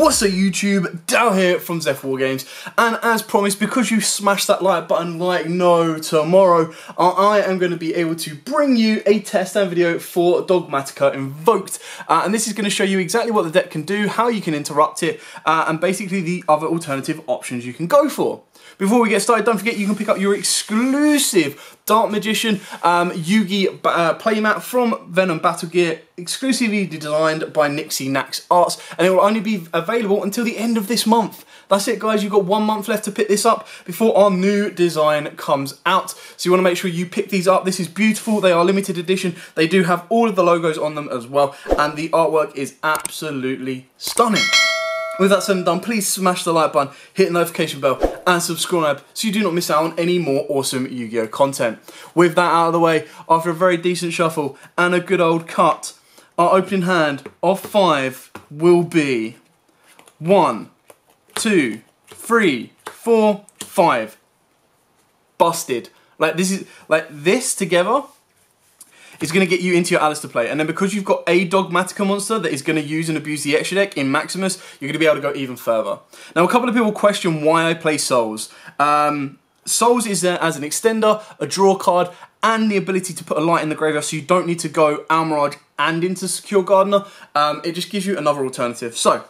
What's up YouTube, Dow here from Zeph War Games, and as promised, because you smashed that like button like no tomorrow, I am going to be able to bring you a test and video for Dogmatika Invoked, and this is going to show you exactly what the deck can do, how you can interrupt it, and basically the other alternative options you can go for. Before we get started, don't forget you can pick up your exclusive Dark Magician Yugioh playmat from Venom Battle Gear, exclusively designed by Nixie Nax Arts, and it will only be available until the end of this month. That's it guys, you've got 1 month left to pick this up before our new design comes out. So you want to make sure you pick these up. This is beautiful, they are limited edition, they do have all of the logos on them as well, and the artwork is absolutely stunning. With that said and done, please smash the like button, hit the notification bell, and subscribe so you do not miss out on any more awesome Yu-Gi-Oh content. With that out of the way, after a very decent shuffle and a good old cut, our opening hand of 5 will be 1, 2, 3, 4, 5. Busted. Like this together is going to get you into your Alistair play, and then because you've got a Dogmatika monster that is going to use and abuse the extra deck in Maximus, you're going to be able to go even further. Now, a couple of people question why I play Souls. Souls is there as an extender, a draw card, and the ability to put a light in the graveyard, so you don't need to go Almirage and into Secure Gardener. It just gives you another alternative. So,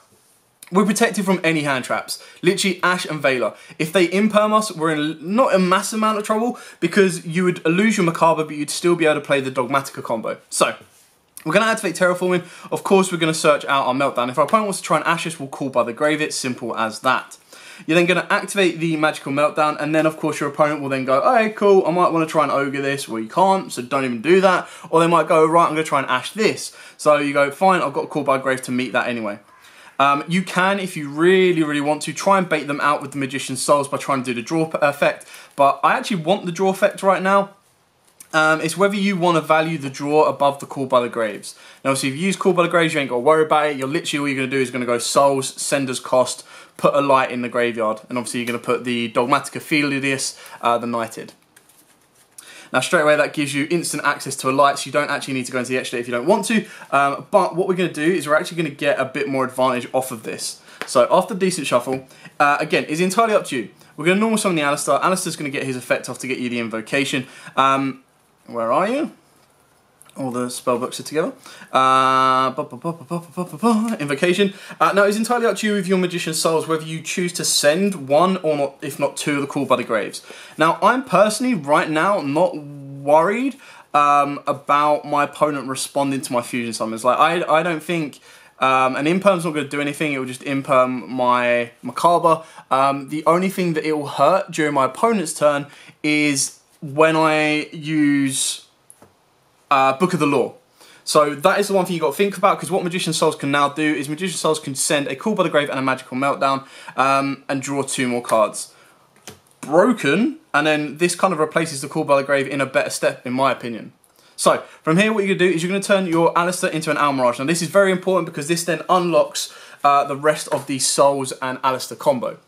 we're protected from any hand traps, literally Ash and Veiler. If they imperm us, we're in not a massive amount of trouble because you would lose your Macabre, but you'd still be able to play the Dogmatika combo. So, we're going to activate Terraforming. Of course, we're going to search out our Meltdown. If our opponent wants to try and Ash us, we'll call by the grave it, simple as that. You're then going to activate the Magical Meltdown, and then of course your opponent will then go, okay, cool, I might want to try and Ogre this. Well, you can't, so don't even do that. Or they might go, right, I'm going to try and Ash this. So you go, fine, I've got a call by grave to meet that anyway. You can, if you really want to, try and bait them out with the Magician's Souls by trying to do the draw effect, but I actually want the draw effect right now. It's whether you want to value the draw above the call by the graves. Now, obviously, if you use call by the graves, you ain't got to worry about it. You're literally, all you're going to do is going to go Souls, Sender's Cost, put a light in the graveyard, and obviously you're going to put the Dogmatika Felidius, the Knighted. Now straight away that gives you instant access to a light, so you don't actually need to go into the extra if you don't want to, but what we're going to do is we're actually going to get a bit more advantage off of this. So after decent shuffle, again, it's entirely up to you. We're going to normal summon the Alistair. Alistair's going to get his effect off to get you the invocation. Where are you? All the spell books are together. Invocation. Now, it's entirely up to you with your Magician's Souls whether you choose to send one or not, if not two, of the Call by the Graves. Now, I'm personally, right now, not worried about my opponent responding to my Fusion Summons. Like, I don't think an Imperm's not going to do anything. It will just Imperm my Macabre. The only thing that it will hurt during my opponent's turn is when I use Book of the Law. So that is the one thing you've got to think about, because what Magician's Souls can now do is Magician's Souls can send a Call by the Grave and a Magical Meltdown, and draw 2 more cards. Broken, and then this kind of replaces the Call by the Grave in a better step, in my opinion. So, from here what you're going to do is you're going to turn your Alistair into an Almirage. Now this is very important because this then unlocks the rest of the Souls and Alistair combo.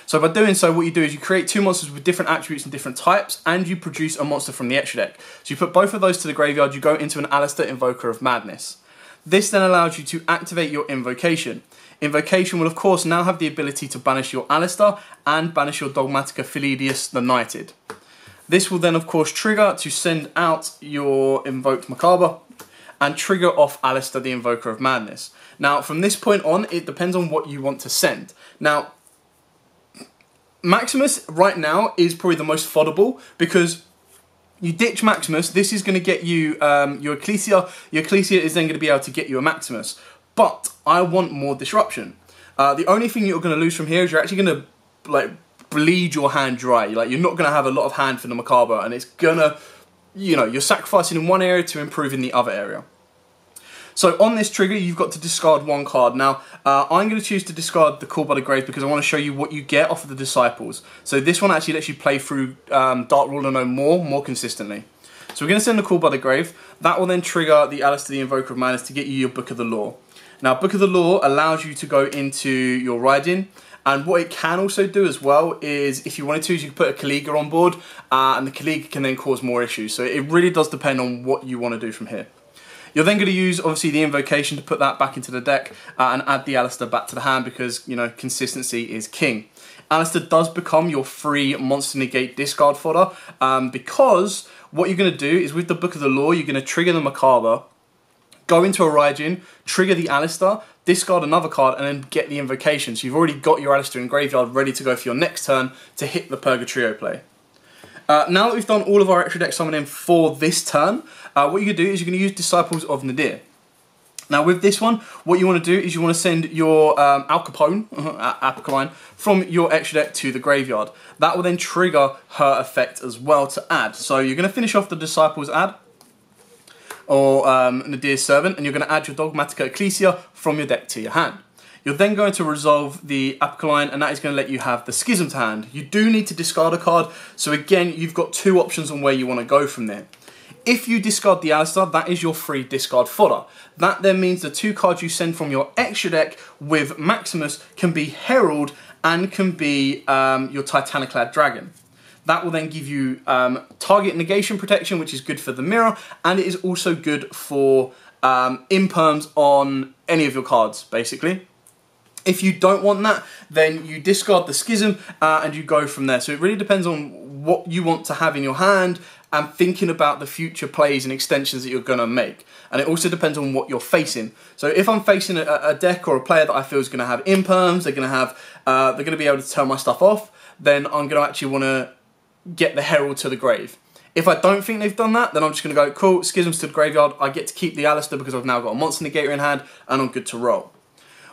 So by doing so, what you do is you create 2 monsters with different attributes and different types, and you produce a monster from the extra deck. So you put both of those to the graveyard, you go into an Alistair Invoker of Madness. This then allows you to activate your Invocation. Invocation will of course now have the ability to banish your Alistair and banish your Dogmatika Felidius the Knighted. This will then of course trigger to send out your invoked Macabre and trigger off Alistair the Invoker of Madness. Now from this point on, it depends on what you want to send. Now, Maximus right now is probably the most foddable because you ditch Maximus, this is going to get you your Ecclesia. Your Ecclesia is then going to be able to get you a Maximus. But I want more disruption. The only thing you're going to lose from here is you're actually going to like bleed your hand dry. Like, you're not going to have a lot of hand for the Macabre, and it's going to, you know, you're sacrificing in one area to improve in the other area. So on this trigger, you've got to discard 1 card. Now, I'm going to choose to discard the Call by the Grave because I want to show you what you get off of the Disciples. So this one actually lets you play through Dark Ruler No more consistently. So we're going to send the Call by the Grave. That will then trigger the Alistair the Invoker of Madness to get you your Book of the Law. Now, Book of the Law allows you to go into your Raidin, and what it can also do as well is, if you wanted to, is you can put a Caliga on board, and the Caliga can then cause more issues. So it really does depend on what you want to do from here. You're then going to use, obviously, the invocation to put that back into the deck and add the Alistair back to the hand because, you know, consistency is king. Alistair does become your free monster negate discard fodder because what you're going to do is with the Book of the Law, you're going to trigger the Macabre, go into a Raijin, trigger the Alistair, discard another card, and then get the invocation. So you've already got your Alistair in graveyard ready to go for your next turn to hit the Purgatrio play. Now that we've done all of our extra deck summoning for this turn, what you're going to do is you're going to use Disciples of Nadir. Now with this one, what you want to do is you want to send your Alkaline from your extra deck to the graveyard. That will then trigger her effect as well to add. So you're going to finish off the Disciples add, or Nadir's Servant, and you're going to add your Dogmatika Ecclesia from your deck to your hand. You're then going to resolve the Alkaline, and that is going to let you have the Schism to hand. You do need to discard a card, so again, you've got two options on where you want to go from there. If you discard the Alistair, that is your free discard fodder. That then means the two cards you send from your extra deck with Maximus can be Herald and can be your Titaniclad Dragon. That will then give you target negation protection, which is good for the mirror, and it is also good for imperms on any of your cards, basically. If you don't want that, then you discard the Schism and you go from there. So it really depends on what you want to have in your hand and thinking about the future plays and extensions that you're going to make. And it also depends on what you're facing. So if I'm facing a deck or a player that I feel is going to have imperms, they're going to be able to turn my stuff off, then I'm going to actually want to get the Herald to the grave. If I don't think they've done that, then I'm just going to go, cool, Schisms to the graveyard, I get to keep the Alistair because I've now got a Monster Negator in hand, and I'm good to roll.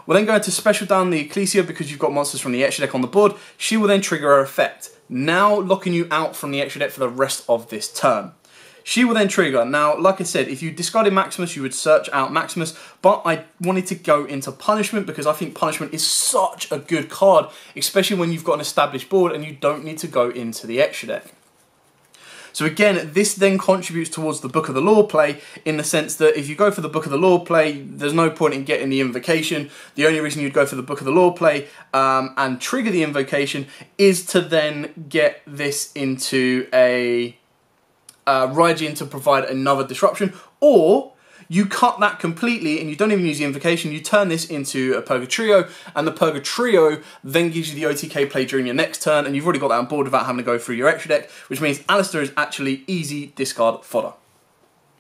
We're then going to special down the Ecclesia because you've got monsters from the extra deck on the board. She will then trigger her effect, now locking you out from the extra deck for the rest of this turn. She will then trigger. Now, like I said, if you discarded Maximus, you would search out Maximus, but I wanted to go into Punishment because I think Punishment is such a good card, especially when you've got an established board and you don't need to go into the extra deck. So again, this then contributes towards the Book of the Law play in the sense that if you go for the Book of the Law play, there's no point in getting the invocation. The only reason you'd go for the Book of the Law play and trigger the invocation is to then get this into a Raijin to provide another disruption, or you cut that completely and you don't even use the invocation, you turn this into a Purgatrio, and the Purgatrio then gives you the OTK play during your next turn, and you've already got that on board without having to go through your extra deck, which means Alistair is actually easy discard fodder.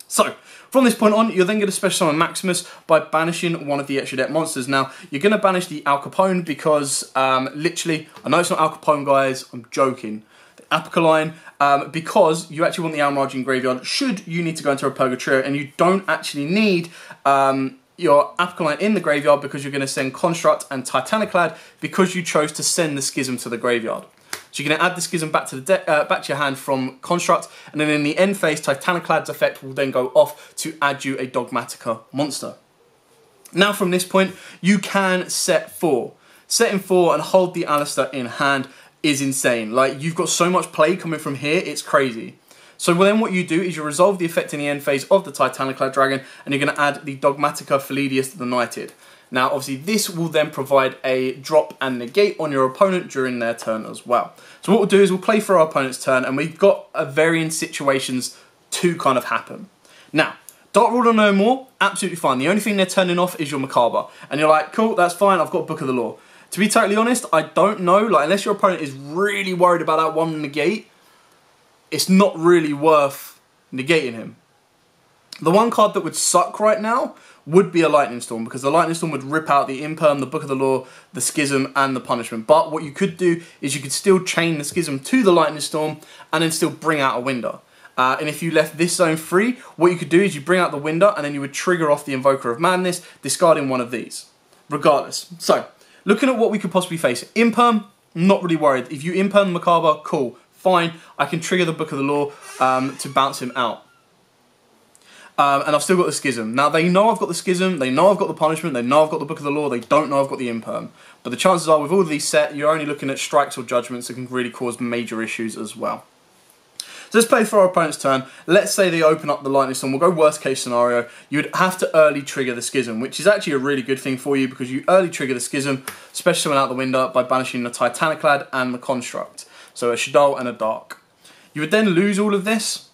So, from this point on, you're then going to special summon Maximus by banishing one of the extra deck monsters. Now, you're going to banish the Al Capone because, literally, I know it's not Al Capone, guys, I'm joking. Apocalypse, because you actually want the Almaraj in graveyard should you need to go into a Purgatrio, and you don't actually need your Apocalypse in the graveyard because you're going to send Construct and Titaniclad because you chose to send the Schism to the graveyard. So you're going to add the Schism back to the deck, back to your hand from Construct, and then in the end phase, Titaniclad's effect will then go off to add you a Dogmatika monster. Now from this point, you can set 4. Setting 4 and hold the Alistair in hand is insane. Like, you've got so much play coming from here, it's crazy. So then what you do is you resolve the effect in the end phase of the Titaniclad Dragon, and you're going to add the Dogmatika Philidius the Knighted. Now, obviously, this will then provide a drop and negate on your opponent during their turn as well. So what we'll do is we'll play for our opponent's turn, and we've got a varying situations to kind of happen. Now, Dark Ruler no more, absolutely fine. The only thing they're turning off is your Macabre. And you're like, cool, that's fine, I've got Book of the Law. To be totally honest, I don't know, like, unless your opponent is really worried about that one negate, it's not really worth negating him. The one card that would suck right now would be a Lightning Storm, because the Lightning Storm would rip out the Imperm, the Book of the Law, the Schism, and the Punishment. But what you could do is you could still chain the Schism to the Lightning Storm and then still bring out a Winder. And if you left this zone free, what you could do is you bring out the Winder and then you would trigger off the Invoker of Madness, discarding one of these, regardless. So, looking at what we could possibly face. Imperm, not really worried. If you Imperm the Macabre, cool, fine. I can trigger the Book of the Law to bounce him out. And I've still got the Schism. Now, they know I've got the Schism, they know I've got the Punishment, they know I've got the Book of the Law, they don't know I've got the Imperm. But the chances are, with all of these set, you're only looking at strikes or judgments that can really cause major issues as well. So let's play for our opponent's turn. Let's say they open up the Lightning Storm. We'll go worst case scenario. You'd have to early trigger the Schism, which is actually a really good thing for you because you early trigger the Schism, special summon out the window by banishing the Titaniclad and the Construct. So a Shaddoll and a Dark. You would then lose all of this,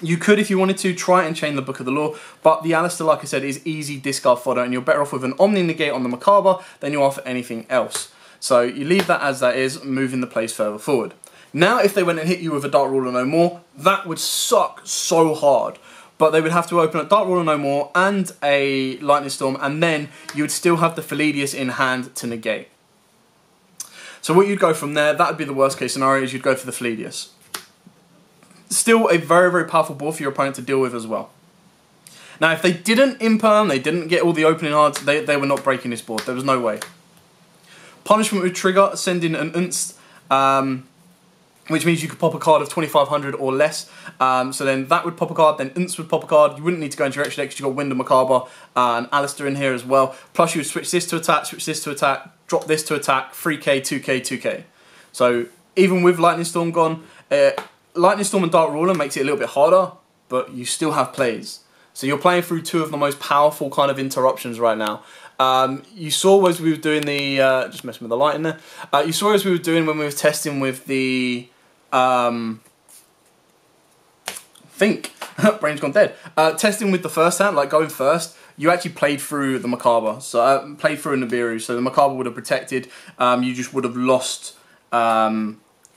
You could, if you wanted to, try and chain the Book of the Law, but the Alistair, like I said, is easy discard fodder, and you're better off with an Omni Negate on the Macabre than you are for anything else. So you leave that as that is, moving the plays further forward. Now, if they went and hit you with a Dark Ruler No More, that would suck so hard. But they would have to open a Dark Ruler No More and a Lightning Storm, and then you would still have the Philidius in hand to negate. So what you'd go from there, that would be the worst case scenario, is you'd go for the Philidius. Still a very, very powerful board for your opponent to deal with as well. Now, if they didn't imperm, they didn't get all the opening cards, they were not breaking this board. There was no way. Punishment would trigger, sending an Unst, which means you could pop a card of 2,500 or less. So then that would pop a card, then Unst would pop a card. You wouldn't need to go into your extra deck because you've got Wind of Macabre and Alistair in here as well. Plus you would switch this to attack, switch this to attack, drop this to attack, 3k, 2k, 2k. So even with Lightning Storm gone, Lightning Storm and Dark Ruler makes it a little bit harder, but you still have plays. So you're playing through two of the most powerful kind of interruptions right now. You saw as we were doing the, just messing with the light in there, you saw as we were doing when we were testing with the, brain's gone dead, testing with the first hand, like going first, you actually played through the Macabre, so played through a Nibiru, so the Macabre would have protected, you just would have lost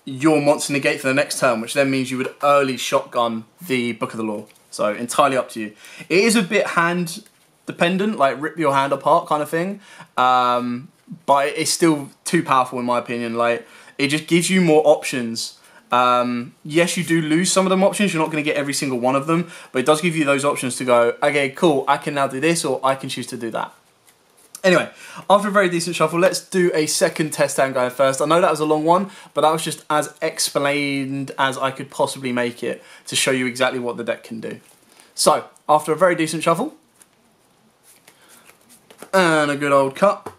your Monster Negate for the next turn, which then means you would early shotgun the Book of the Law. So entirely up to you. It is a bit hand dependent, like rip your hand apart kind of thing, but it's still too powerful in my opinion. Like, it just gives you more options. Yes, you do lose some of them options, you're not going to get every single one of them, but it does give you those options to go, okay, cool, I can now do this, or I can choose to do that. Anyway, after a very decent shuffle, let's do a second test hand going first. I know that was a long one, but that was just as explained as I could possibly make it to show you exactly what the deck can do. So, after a very decent shuffle, and a good old cut,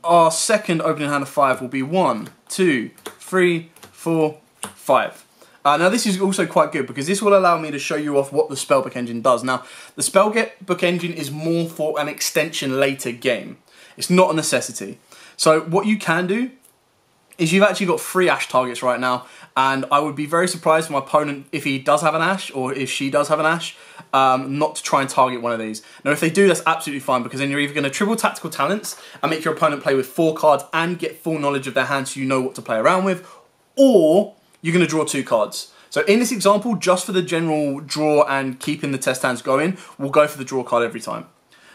our second opening hand of 5 will be 1, 2, 3, 4, 5. Now this is also quite good because this will allow me to show you off what the Spellbook engine does. Now, the Spellbook engine is more for an extension later game. It's not a necessity. So what you can do is you've actually got 3 Ash targets right now, and I would be very surprised if my opponent, if he does have an Ash, or if she does have an Ash, not to try and target one of these. Now if they do, that's absolutely fine, because then you're either going to triple Tactical Talents and make your opponent play with 4 cards and get full knowledge of their hand so you know what to play around with, or you're going to draw 2 cards. So in this example, just for the general draw and keeping the test hands going, we'll go for the draw card every time.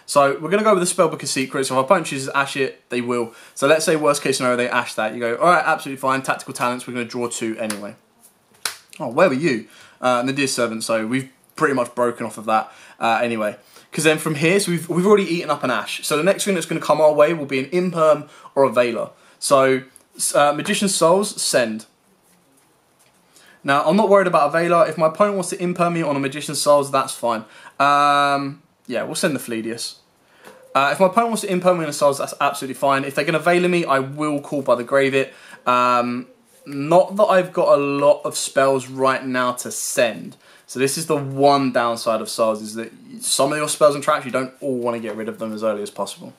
So we're going to go with the Spellbook of Secrets. So if our opponent chooses Ash it, they will. So let's say worst case scenario, they Ash that. You go, alright, absolutely fine, Tactical Talents, we're going to draw 2 anyway. Oh, where were you? Nadir's Servant, so we've pretty much broken off of that anyway. Because then from here, so we've already eaten up an Ash. So the next thing that's going to come our way will be an Imperm or a Veiler. So Magician's Souls, send. Now, I'm not worried about a Veiler. If my opponent wants to imperm me on a Magician's Souls, that's fine. Yeah, we'll send the Philidius. If my opponent wants to imperm me on a Souls, that's absolutely fine. If they're going to Veiler me, I will Call by the Grave it. Not that I've got a lot of spells right now to send. So this is the one downside of Souls, is that some of your spells and traps, you don't all want to get rid of them as early as possible.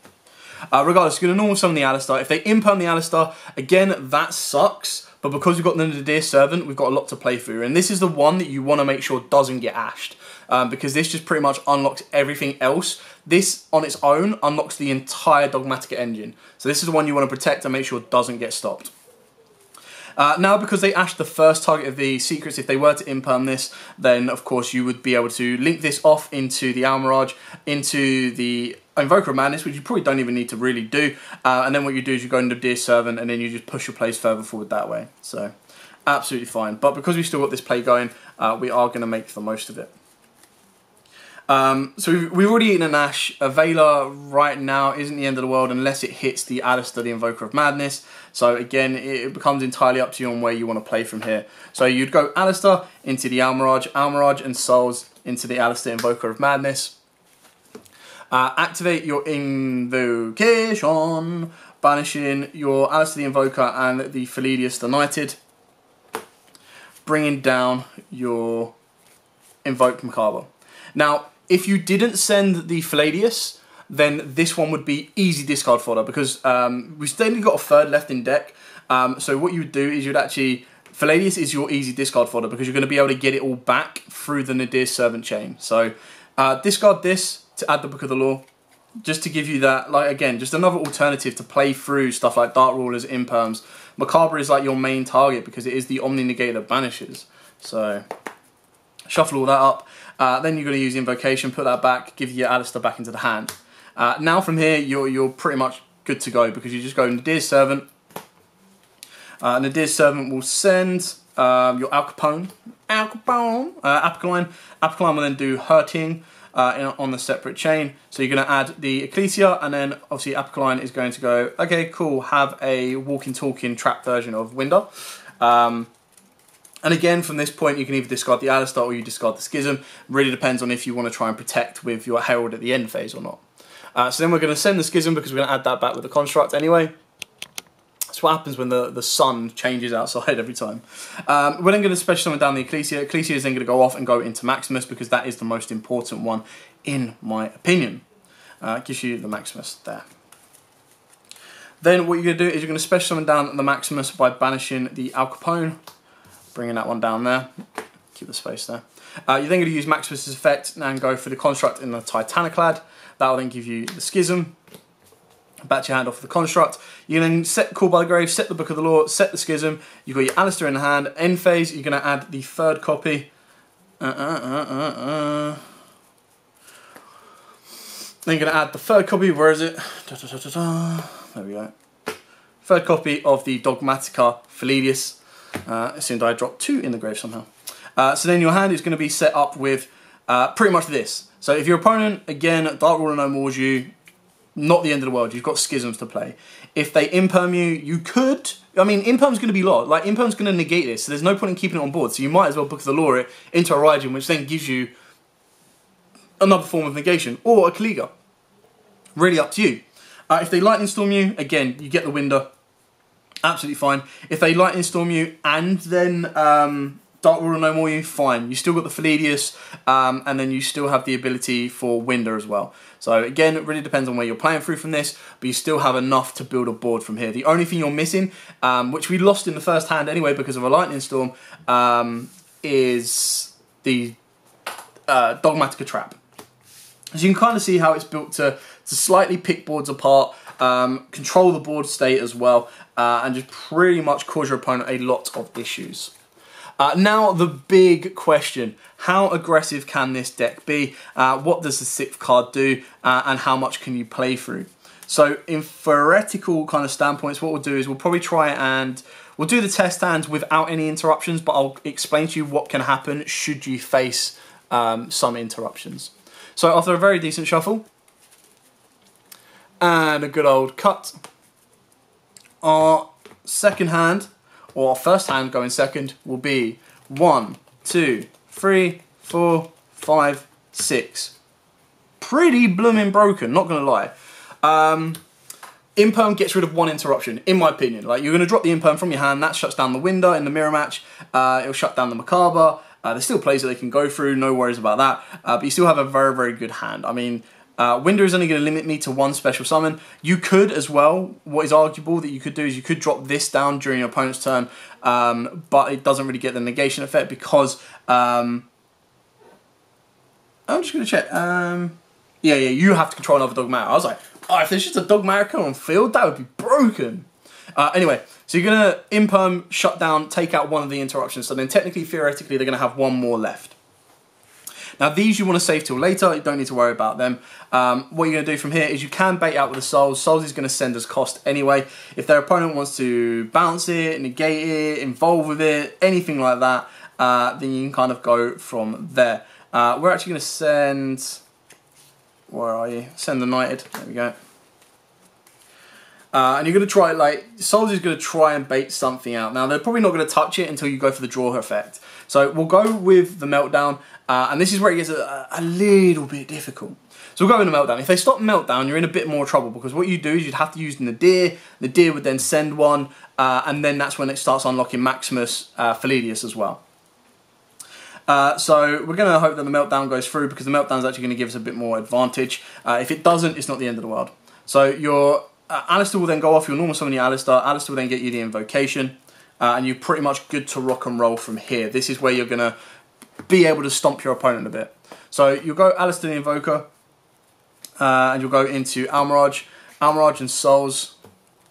Regardless, you're going to normal summon the Alistair. If they imperm the Alistair, again, that sucks. But because we've got the Nadir Servant, we've got a lot to play through. And this is the one that you want to make sure doesn't get ashed. Because this just pretty much unlocks everything else. This, on its own, unlocks the entire Dogmatika engine. So this is the one you want to protect and make sure it doesn't get stopped. Now, because they ashed the first target of the Secrets, if they were to imperm this, then, of course, you would be able to link this off into the Almirage, into the Invoker of Madness, which you probably don't even need to really do. And then what you do is you go into Nadir Servant, and then you just push your plays further forward that way. So, absolutely fine. But because we've still got this play going, we are going to make the most of it. So we've already eaten an Ash. A Veiler right now isn't the end of the world unless it hits the Alistair, the Invoker of Madness. So again, it becomes entirely up to you on where you want to play from here. So you'd go Alistair into the Almirage, Almirage and Souls into the Alistair, Invoker of Madness. Activate your invocation, banishing your Alistair the Invoker and the Philidius the Knighted, bringing down your Invoked Macabre. Now, if you didn't send the Philidius, then this one would be easy discard fodder, because we've still only got a third left in deck. So what you would do is you'd actually Falladius is your easy discard fodder because you're going to be able to get it all back through the Nadir's Servant chain. So discard this to add the Book of the Law, just to give you that, like, again, just another alternative to play through stuff like Dark Rulers, Imperms. Macabre is like your main target because it is the Omni Negator that banishes. So shuffle all that up. Then you're going to use Invocation, put that back, give your Alistair back into the hand. Now from here, you're pretty much good to go because you just go Nadir's Servant. Nadir's Servant will send your Alcaline. Alcaline will then do Hurting on the separate chain. So you're going to add the Ecclesia, and then obviously Alcaline is going to go, okay, cool, have a walking, talking, trap version of Winder. And again, from this point, you can either discard the Alistair or you discard the Schism. Really depends on if you want to try and protect with your Herald at the end phase or not. So then we're going to send the Schism because we're going to add that back with the Construct anyway. That's what happens when the sun changes outside every time. We're then going to special summon down the Ecclesia. Ecclesia is then going to go off and go into Maximus because that is the most important one, in my opinion. Gives you the Maximus there. Then what you're going to do is you're going to special summon down the Maximus by banishing the Al Capone. Bringing that one down there. Keep the space there. You're then going to use Maximus's effect and go for the Construct in the Titaniclad. That will then give you the Schism. Back your hand off the Construct. You can then set Call by the Grave, set the Book of the Law, set the Schism. You've got your Alistair in the hand. End phase, you're going to add the third copy. Then you're going to add the third copy. Where is it? There we go. Third copy of the Dogmatika Falladius. Assumed I dropped 2 in the grave somehow. So then your hand is going to be set up with pretty much this. So if your opponent, again, Dark Ruler no mores you, not the end of the world. You've got Schisms to play. If they Imperm you, you could... I mean, Imperm's going to be lost. Like, Imperm's going to negate this, so there's no point in keeping it on board. So you might as well Book of the Law it into a Raijin, which then gives you another form of negation. Or a Kaliga. Really up to you. If they Lightning Storm you, again, you get the Winder. Absolutely fine. If they Lightning Storm you and then Dark Ruler no more you, fine. You still got the Falladius, and then you still have the ability for Winder as well. So again, it really depends on where you're playing through from this, but you still have enough to build a board from here. The only thing you're missing, which we lost in the first hand anyway because of a Lightning Storm, is the Dogmatika Trap. As you can kind of see how it's built to slightly pick boards apart, control the board state as well, and just pretty much cause your opponent a lot of issues. Now the big question, how aggressive can this deck be? What does the 6th card do? And how much can you play through? So in theoretical kind of standpoints, what we'll do is we'll probably try and we'll do the test hands without any interruptions, but I'll explain to you what can happen should you face some interruptions. So after a very decent shuffle and a good old cut, our second hand, or our first hand going second, will be 1, 2, 3, 4, 5, 6. Pretty blooming broken, not going to lie. Imperm gets rid of 1 interruption, in my opinion. Like, you're going to drop the Imperm from your hand, that shuts down the Winder in the mirror match. It'll shut down the Macabre. There's still plays that they can go through, no worries about that. But you still have a very, very good hand. I mean, Winder is only going to limit me to 1 special summon. You could as well, what is arguable that you could do is you could drop this down during your opponent's turn, but it doesn't really get the negation effect because, I'm just going to check, yeah, you have to control another Dogmatika. I was like, oh, if there's just a Dogmatika on field, that would be broken. Anyway, so you're going to Imperm, shut down, take out 1 of the interruptions, so then technically, theoretically, they're going to have 1 more left. Now these you want to save till later, you don't need to worry about them. What you're going to do from here is you can bait out with the Souls. Souls is going to send as cost anyway. If their opponent wants to bounce it, negate it, involve with it, anything like that, then you can kind of go from there. We're actually going to send, where are you? Send the Knighted, there we go. And you're going to try, like, Souls is going to try and bait something out. Now, they're probably not going to touch it until you go for the draw effect. So we'll go with the Meltdown, and this is where it gets a little bit difficult. So we'll go with the Meltdown. If they stop Meltdown, you're in a bit more trouble, because what you do is you'd have to use the Nadir. The Nadir would then send 1, and then that's when it starts unlocking Maximus Falladius as well. So we're going to hope that the Meltdown goes through, because the Meltdown is actually going to give us a bit more advantage. If it doesn't, it's not the end of the world. So your Alistair will then go off, your normal summon your Alistair. Alistair will then get you the Invocation. and you're pretty much good to rock and roll from here. This is where you're going to be able to stomp your opponent a bit. So you'll go Alistair the Invoker, and you'll go into Almirage and Souls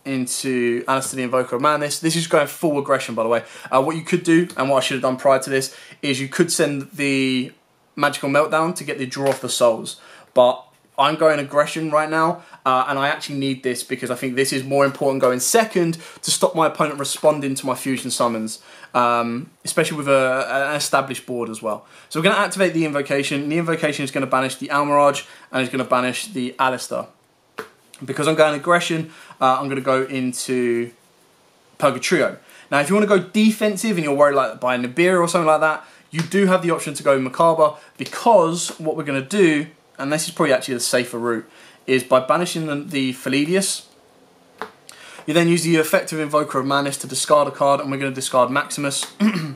into Alistair the Invoker of Madness. This is going full aggression, by the way. What you could do, and what I should have done prior to this, is you could send the Magical Meltdown to get the draw off the Souls. But I'm going aggression right now, and I actually need this because I think this is more important going second to stop my opponent responding to my fusion summons, especially with an established board as well. So we're going to activate the Invocation. The Invocation is going to banish the Almirage, and it's going to banish the Alistair. Because I'm going aggression, I'm going to go into Purgatrio. Now, if you want to go defensive and you're worried like by Nibiru or something like that, you do have the option to go Macabre, because what we're going to do, and this is probably actually the safer route, is by banishing the Philidius, you then use the effective Invoker of Madness to discard a card, and we're going to discard Maximus. And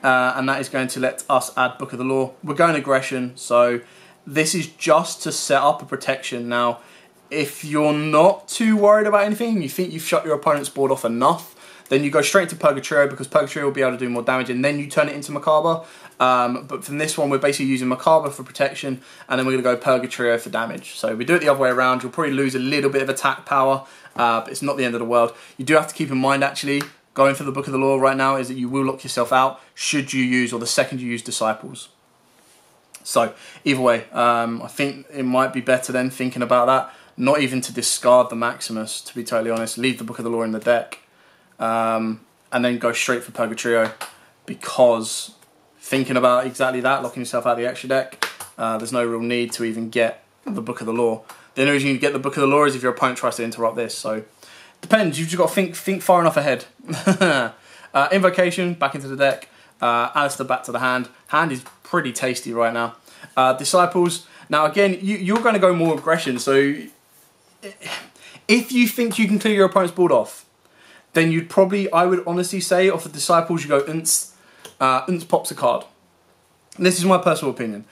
that is going to let us add Book of the Law. We're going aggression, so this is just to set up a protection. Now, if you're not too worried about anything, you think you've shut your opponent's board off enough, then you go straight to Purgatrio, because Purgatrio will be able to do more damage, and then you turn it into Macabre. But from this one, we're basically using Macabre for protection, and then we're going to go Purgatrio for damage. So we do it the other way around. You'll probably lose a little bit of attack power, but it's not the end of the world. You do have to keep in mind, actually, going for the Book of the Law right now, is that you will lock yourself out should you use, or the second you use Disciples. So either way, I think it might be better then, thinking about that, not even to discard the Maximus, to be totally honest. Leave the Book of the Law in the deck, and then go straight for Purgatrio, because thinking about exactly that, locking yourself out of the extra deck, there's no real need to even get the Book of the Law. The only reason you get the Book of the Law is if your opponent tries to interrupt this. So depends. You've just got to think far enough ahead. Invocation back into the deck. Alistair back to the hand. Hand is pretty tasty right now. Disciples. Now again, you're going to go more aggression. So if you think you can clear your opponent's board off, then you'd probably, I would honestly say, off the Disciples, you go Unst. Unst pops a card. And this is my personal opinion.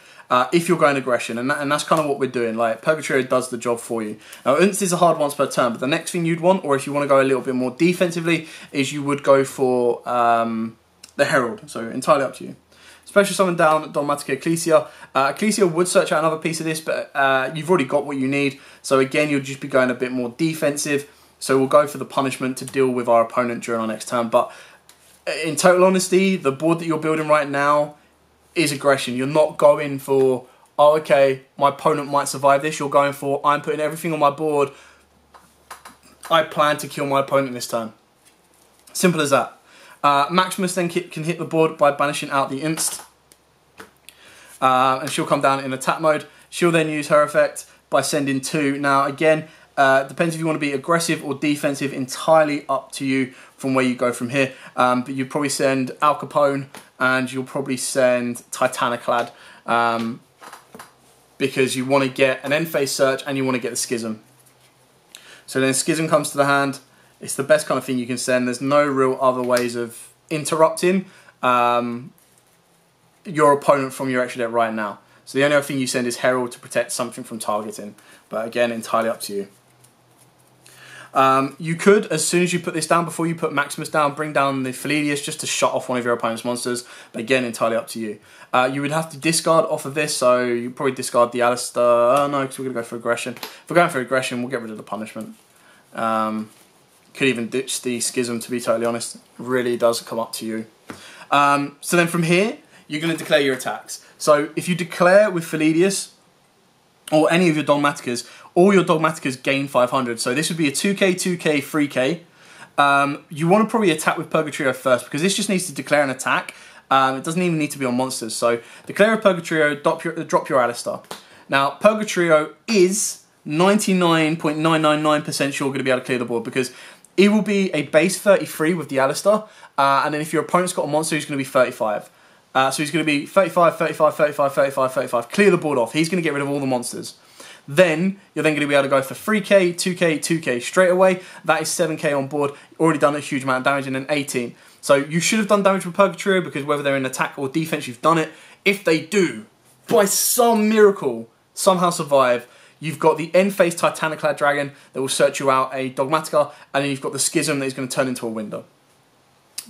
If you're going aggression, and that's kind of what we're doing. Like, Purgatrio does the job for you. Now, Unst is a hard once per turn, but the next thing you'd want, or if you want to go a little bit more defensively, is you would go for the Herald. So entirely up to you. Special summon down Dogmatika Ecclesia. Ecclesia would search out another piece of this, but you've already got what you need. So again, you'll just be going a bit more defensive. So we'll go for the punishment to deal with our opponent during our next turn. But in total honesty, the board that you're building right now is aggression. You're not going for, oh, okay, my opponent might survive this. You're going for, I'm putting everything on my board. I plan to kill my opponent this turn. Simple as that. Maximus then can hit the board by banishing out the Inst. And she'll come down in attack mode. She'll then use her effect by sending 2. Now, again, depends if you want to be aggressive or defensive, entirely up to you from where you go from here. But you'd probably send Al Capone, and you'll probably send Titaniclad, because you want to get an end phase search and you want to get the Schism. So then Schism comes to the hand. It's the best kind of thing you can send. There's no real other ways of interrupting your opponent from your extra deck right now. So the only other thing you send is Herald to protect something from targeting. But again, entirely up to you. You could, as soon as you put this down, before you put Maximus down, bring down the Philidius just to shut off one of your opponent's monsters. But again, entirely up to you. You would have to discard off of this, so you probably discard the Alistair. No, because we're going to go for aggression. If we're going for aggression, we'll get rid of the punishment. Could even ditch the Schism, to be totally honest. It really does come up to you. So then from here, you're going to declare your attacks. So if you declare with Philidius, or any of your Dogmatikas, all your Dogmatikas gain 500. So this would be a 2k, 2k, 3k. You want to probably attack with Purgatrio first, because this just needs to declare an attack. It doesn't even need to be on monsters. So declare a Purgatrio, drop your Alistair. Now, Purgatrio is 99.999% sure going to be able to clear the board, because it will be a base 33 with the Alistair, and then if your opponent's got a monster, he's going to be 35. So he's going to be 35, 35, 35, 35, 35. Clear the board off. He's going to get rid of all the monsters. Then, you're then going to be able to go for 3k, 2k, 2k straight away. That is 7k on board. Already done a huge amount of damage, and then 18. So you should have done damage with Purgatrio, because whether they're in attack or defense, you've done it. If they do, by some miracle, somehow survive, you've got the end-phase Titaniclad Dragon that will search you out a Dogmatika, and then you've got the Schism that is going to turn into a window.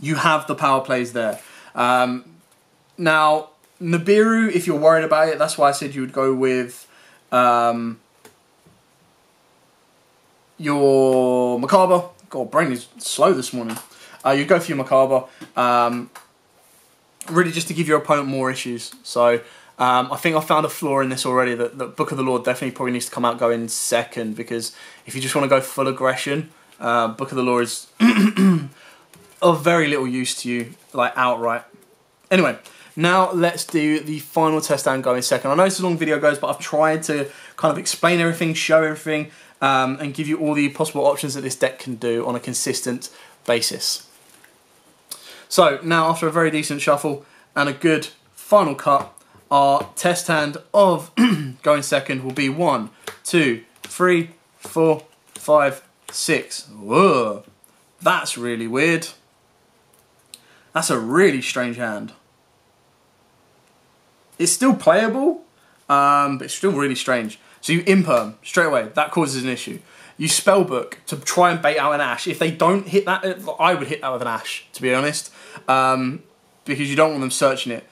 you have the power plays there. Now, Nibiru, if you're worried about it, that's why I said you would go with your Macabre. God, brain is slow this morning. You go for your Macabre, really just to give your opponent more issues. So I think I found a flaw in this already, that Book of the Lord definitely probably needs to come out going second, because if you just want to go full aggression, Book of the Lord is of very little use to you, like outright. Anyway, now let's do the final test and go in second. I know it's a long video, guys, but I've tried to kind of explain everything, show everything, and give you all the possible options that this deck can do on a consistent basis. So now, after a very decent shuffle and a good final cut, our test hand of going second will be 1, 2, 3, 4, 5, 6. Whoa, that's really weird. That's a really strange hand. It's still playable, but it's still really strange. So you imperm straight away. That causes an issue. You spellbook to try and bait out an Ash. If they don't hit that, I would hit that with an Ash, to be honest, because you don't want them searching it.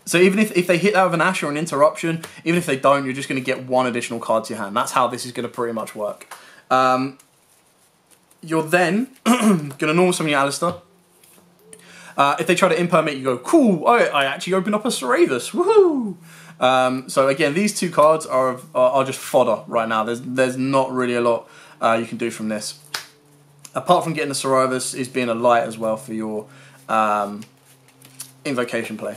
So even if they hit that with an Ash or an interruption, even if they don't, you're just going to get 1 additional card to your hand. That's how this is going to pretty much work. You're then going to normal summon your Alistair. If they try to imperm it, you go, cool, I actually opened up a Saravus, woohoo! So again, these 2 cards are just fodder right now. There's not really a lot you can do from this. Apart from getting the Saravus, is being a light as well for your invocation play.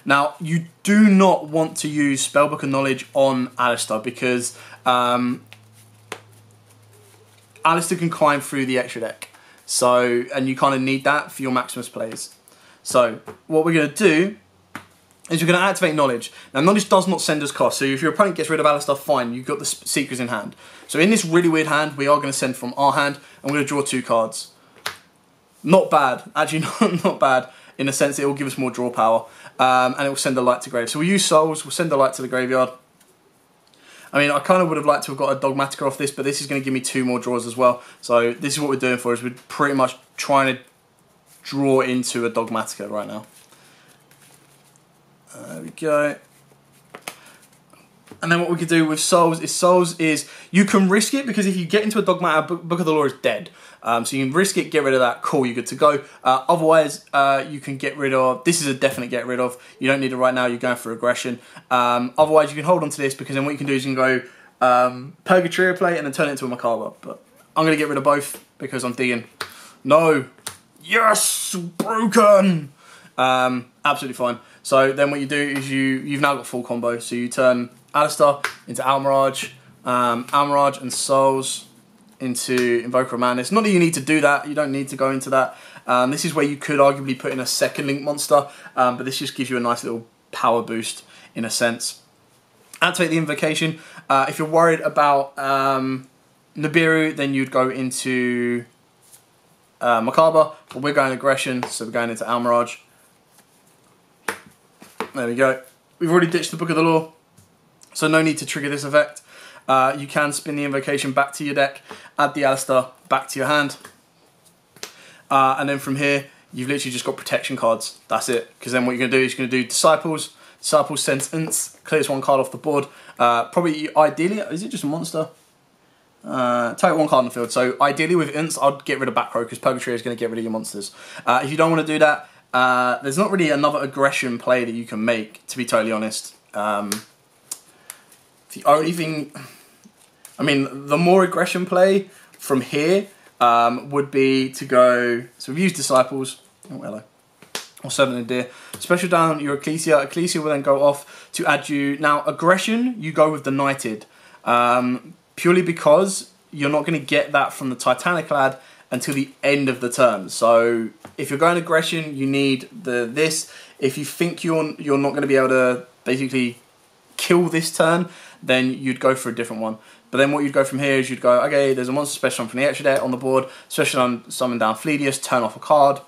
Now, you do not want to use Spellbook of Knowledge on Alistair, because Alistair can climb through the extra deck. So, and you kind of need that for your Maximus plays. So, what we're going to do is we're going to activate Knowledge. Now, Knowledge does not send us cost. So, if your opponent gets rid of Alistair, fine, you've got the Seekers in hand. So, in this really weird hand, we are going to send from our hand, and we're going to draw 2 cards. Not bad. Actually, not bad, in the sense that it will give us more draw power. And it will send a light to grave. So, we'll use Souls, we'll send a light to the graveyard. I mean, I kind of would have liked to have got a Dogmatika off this, but this is going to give me 2 more draws as well. So this is what we're doing for, is we're pretty much trying to draw into a Dogmatika right now. There we go. And then what we could do with Souls is you can risk it, because if you get into a Dogmatika, Book of the Law is dead. So you can risk it, get rid of that, cool, you're good to go. Otherwise, you can get rid of, this is a definite get rid of, you don't need it right now, you're going for aggression. Otherwise, you can hold on to this, because then what you can do is you can go Purgatory play and then turn it into a Macabre. But I'm going to get rid of both, because I'm digging. No! Yes! Broken! Absolutely fine. So then what you do is you've now got full combo. So you turn Alistair into Almirage, Almirage and Souls into Invoker of Madness. Not that you need to do that, you don't need to go into that. This is where you could arguably put in a second link monster, but this just gives you a nice little power boost in a sense. Activate the invocation. If you're worried about Nibiru, then you'd go into Macabre, but we're going aggression, so we're going into Almirage. There we go. We've already ditched the Book of the Law, so no need to trigger this effect. You can spin the invocation back to your deck, add the Alistair back to your hand, and then from here you've literally just got protection cards. That's it, because then what you're going to do is you're going to do Disciples Sentence, clears 1 card off the board. Probably, ideally, is it just a monster? Take 1 card on the field, so ideally with Ints I'd get rid of back row, because Purgatory is going to get rid of your monsters. If you don't want to do that, there's not really another aggression play that you can make, to be totally honest. The only thing, I mean, the more aggression play from here would be to go, so we've used Disciples, oh hello, or Servant of Deer, special down your Ecclesia. Ecclesia will then go off to add you, now aggression, you go with the Knighted, purely because you're not going to get that from the Titanic Lad until the end of the turn. So if you're going aggression, you need this. If you think you're not going to be able to basically kill this turn, then you'd go for a different one. But then what you'd go from here is you'd go, okay, there's a monster special summon from the extra deck on the board, special summon down Fleedius, turn off a card,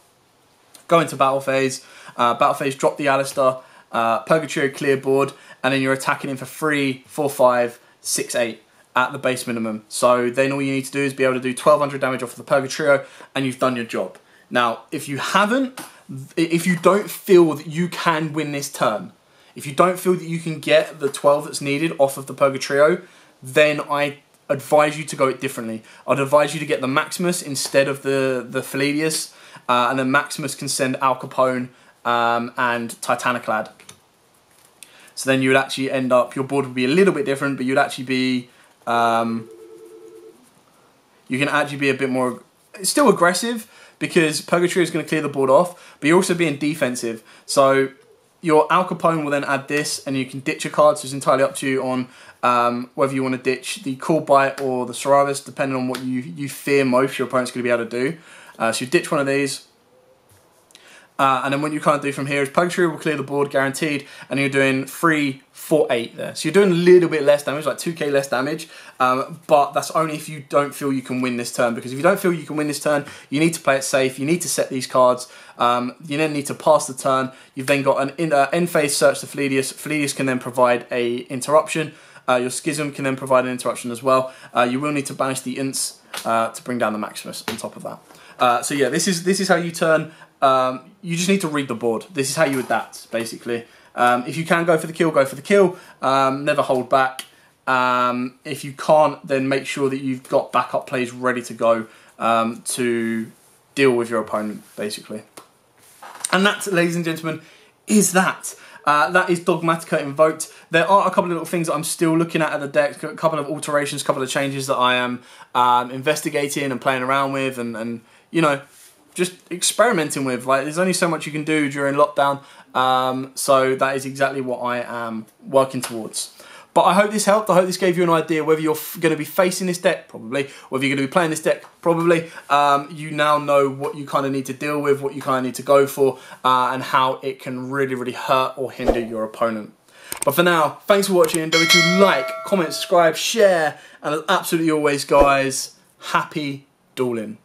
go into battle phase, drop the Alistair, Purgatory clear board, and then you're attacking him for 3, 4, 5, 6, 8. at the base minimum. So then all you need to do is be able to do 1200 damage off of the Purgatrio, and you've done your job. Now, if you don't feel that you can win this turn, if you don't feel that you can get the 12 that's needed off of the Purgatrio, then I advise you to go it differently. I'd advise you to get the Maximus instead of the Philidius, and then Maximus can send Al Capone and Titaniclad. So then you would actually end up, your board would be a little bit different, but you'd actually be, you can actually be a bit more, still aggressive, because Purgatrio is going to clear the board off, but you're also being defensive. So your Al Capone will then add this, and you can ditch a card, so it's entirely up to you on whether you want to ditch the Cool Bite or the Ceravis, depending on what you fear most your opponent's going to be able to do. So you ditch one of these, and then what you can't do from here is Purgatrio will clear the board guaranteed, and you're doing 3, 4, 8 there. So you're doing a little bit less damage, like 2k less damage, but that's only if you don't feel you can win this turn, because if you don't feel you can win this turn, you need to play it safe, you need to set these cards, you then need to pass the turn. You've then got an end phase search to Philidius. Philidius can then provide a interruption. Your Schism can then provide an interruption as well. You will need to banish the Ints to bring down the Maximus on top of that. So yeah, this is how you turn. You just need to read the board. This is how you adapt, basically. If you can go for the kill, go for the kill. Never hold back. If you can't, then make sure that you've got backup plays ready to go to deal with your opponent, basically. And that, ladies and gentlemen, is that. That is Dogmatika invoked. There are a couple of little things that I'm still looking at the deck, a couple of alterations, a couple of changes that I am investigating and playing around with, and you know, just experimenting with. Like, there's only so much you can do during lockdown, so that is exactly what I am working towards. But I hope this helped. I hope this gave you an idea whether you're going to be facing this deck, probably, whether you're going to be playing this deck, probably. You now know what you kind of need to deal with, what you kind of need to go for, and how it can really, really hurt or hinder your opponent. But for now, thanks for watching. Don't forget to like, comment, subscribe, share, and as absolutely always, guys, happy dueling.